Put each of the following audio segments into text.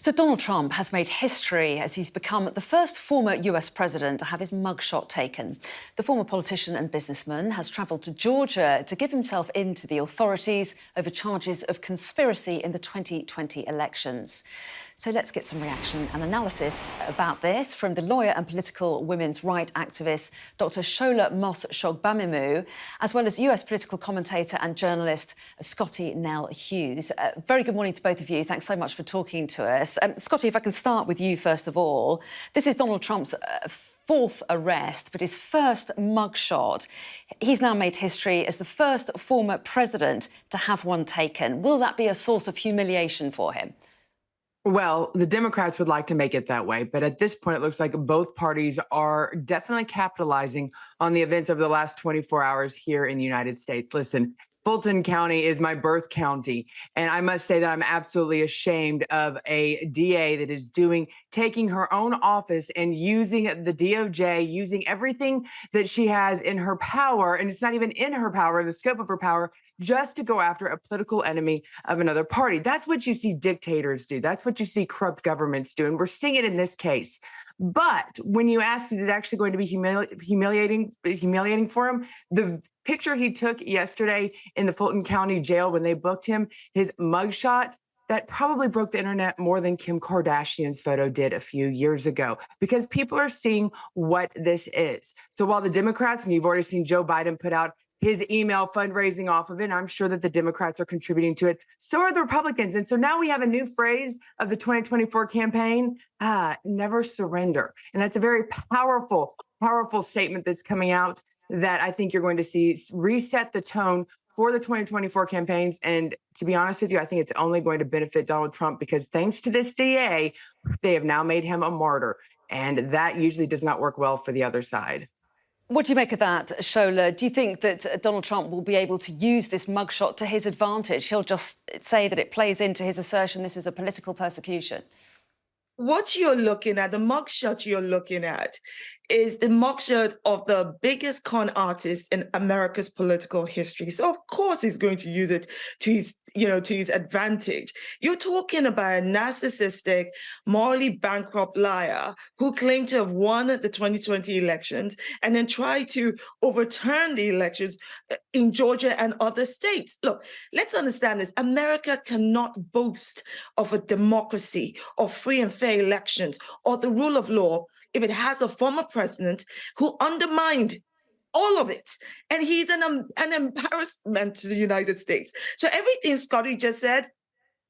So Donald Trump has made history as he's become the first former US president to have his mugshot taken. The former politician and businessman has travelled to Georgia to give himself in to the authorities over charges of conspiracy in the 2020 elections. So let's get some reaction and analysis about this from the lawyer and political women's rights activist Dr. Shola Mos-Shogbamimu, as well as US political commentator and journalist Scottie Nell Hughes. Very good morning to both of you. Thanks so much for talking to us. Scottie, if I can start with you first of all. This is Donald Trump's fourth arrest, but his first mugshot. He's now made history as the first former president to have one taken. Will that be a source of humiliation for him? Well, the Democrats would like to make it that way, but at this point, it looks like both parties are definitely capitalizing on the events of the last 24 hours here in the United States. Listen, Fulton County is my birth county, and I must say that I'm absolutely ashamed of a DA that is taking her own office and using the DOJ, using everything that she has in her power, and it's not even in her power, the scope of her power, just to go after a political enemy of another party. That's what you see dictators do. That's what you see corrupt governments do. And we're seeing it in this case. But when you ask, is it actually going to be humiliating for him? The picture he took yesterday in the Fulton County jail when they booked him, his mugshot, that probably broke the internet more than Kim Kardashian's photo did a few years ago, because people are seeing what this is. So while the Democrats, and you've already seen Joe Biden put out his email fundraising off of it, and I'm sure that the Democrats are contributing to it. So are the Republicans. And so now we have a new phrase of the 2024 campaign, never surrender. And that's a very powerful, powerful statement that's coming out that I think you're going to see reset the tone for the 2024 campaigns. And to be honest with you, I think it's only going to benefit Donald Trump, because thanks to this DA, they have now made him a martyr. And that usually does not work well for the other side. What do you make of that, Shola? Do you think that Donald Trump will be able to use this mugshot to his advantage? He'll just say that it plays into his assertion this is a political persecution. What you're looking at, the mugshot you're looking at, is the mugshot of the biggest con artist in America's political history. So of course he's going to use it to his advantage. You're talking about a narcissistic, morally bankrupt liar who claimed to have won the 2020 elections and then tried to overturn the elections in Georgia and other states. Look, let's understand this. America cannot boast of a democracy or free and fair elections or the rule of law if it has a former president who undermined all of it. And he's an embarrassment to the United States. So everything Scottie just said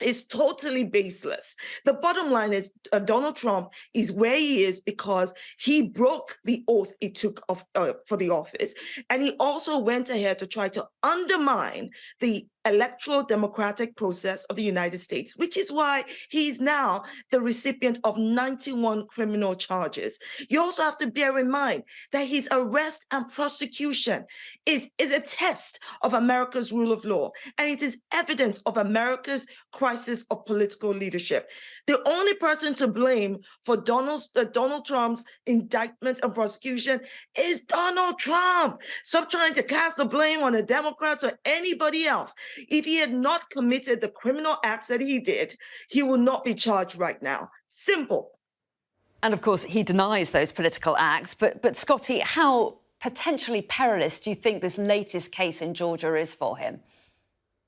is totally baseless. The bottom line is Donald Trump is where he is because he broke the oath he took for the office. And he also went ahead to try to undermine the electoral democratic process of the United States, which is why he's now the recipient of 91 criminal charges. You also have to bear in mind that his arrest and prosecution is a test of America's rule of law, and it is evidence of America's crisis of political leadership. The only person to blame for Donald Trump's indictment and prosecution is Donald Trump. Stop trying to cast the blame on the Democrats or anybody else. If he had not committed the criminal acts that he did, he will not be charged right now. Simple. And of course, he denies those political acts. But Scottie, how potentially perilous do you think this latest case in Georgia is for him?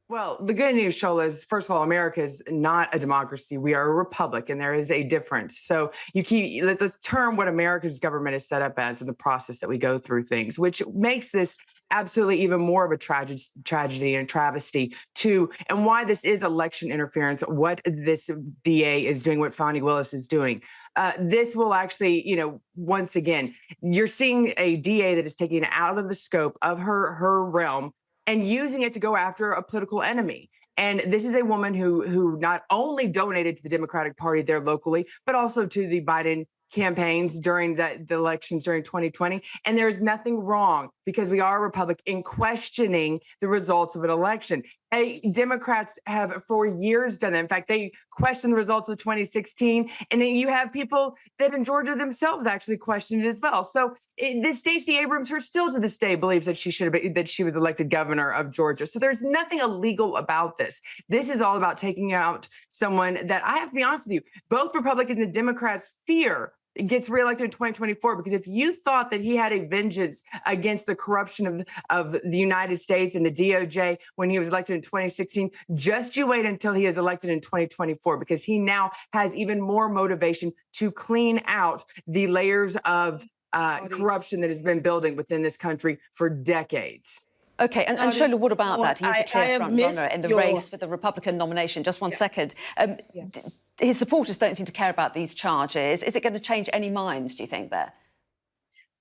Well, the good news, Shola, is, first of all, America is not a democracy. We are a republic, and there is a difference. So let's term what America's government is set up as in the process that we go through things, which makes this absolutely even more of a tragedy and travesty and why this is election interference, what this DA is doing, what Fani Willis is doing. This will actually, once again, you're seeing a DA that is taking it out of the scope of her realm and using it to go after a political enemy. And this is a woman who not only donated to the Democratic Party there locally, but also to the Biden campaigns during the elections during 2020. And there is nothing wrong, because we are a republic, in questioning the results of an election. Democrats have for years done that. In fact, they questioned the results of 2016, and then you have people that in Georgia themselves actually questioned it as well. So this Stacey Abrams, her still to this day believes that she should have been, that she was elected governor of Georgia. So there's nothing illegal about this. This is all about taking out someone that, I have to be honest with you, both Republicans and Democrats fear gets reelected in 2024, because if you thought that he had a vengeance against the corruption of the United States and the DOJ when he was elected in 2016, just you wait until he is elected in 2024, because he now has even more motivation to clean out the layers of corruption that has been building within this country for decades. OK, and Shola, what about that? He's a clear front runner in the race for the Republican nomination. Just one second. His supporters don't seem to care about these charges. Is it going to change any minds, do you think, there?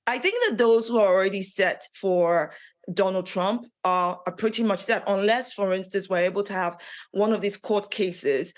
I think that those who are already set for Donald Trump are pretty much set, unless, for instance, we're able to have one of these court cases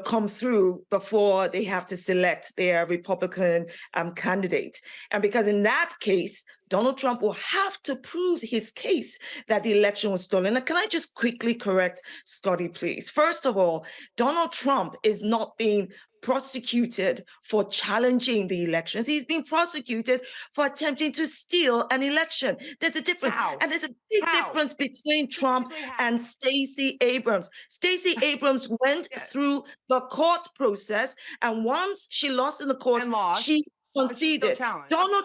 come through before they have to select their Republican candidate. And because in that case, Donald Trump will have to prove his case that the election was stolen. Now, can I just quickly correct Scotty, please? First of all, Donald Trump is not being prosecuted for challenging the elections. He's being prosecuted for attempting to steal an election. There's a difference. How? And there's a big difference between Trump and Stacey Abrams. Stacey Abrams went through the court process, and once she lost in the court, she conceded. Donald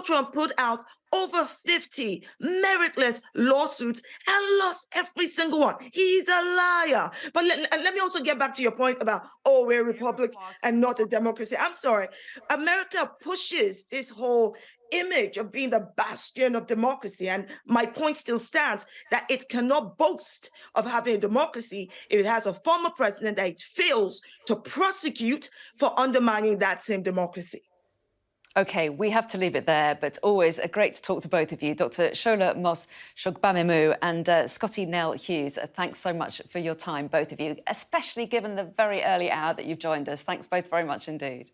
Trump put out over 50 meritless lawsuits and lost every single one. He's a liar. But let me also get back to your point about, we're a republic and not a democracy. I'm sorry. America pushes this whole image of being the bastion of democracy. And my point still stands that it cannot boast of having a democracy if it has a former president that it fails to prosecute for undermining that same democracy. OK, we have to leave it there, but always great to talk to both of you. Dr. Shola Mos-Shogbamemu and Scotty Nell Hughes, thanks so much for your time, both of you, especially given the very early hour that you've joined us. Thanks both very much indeed.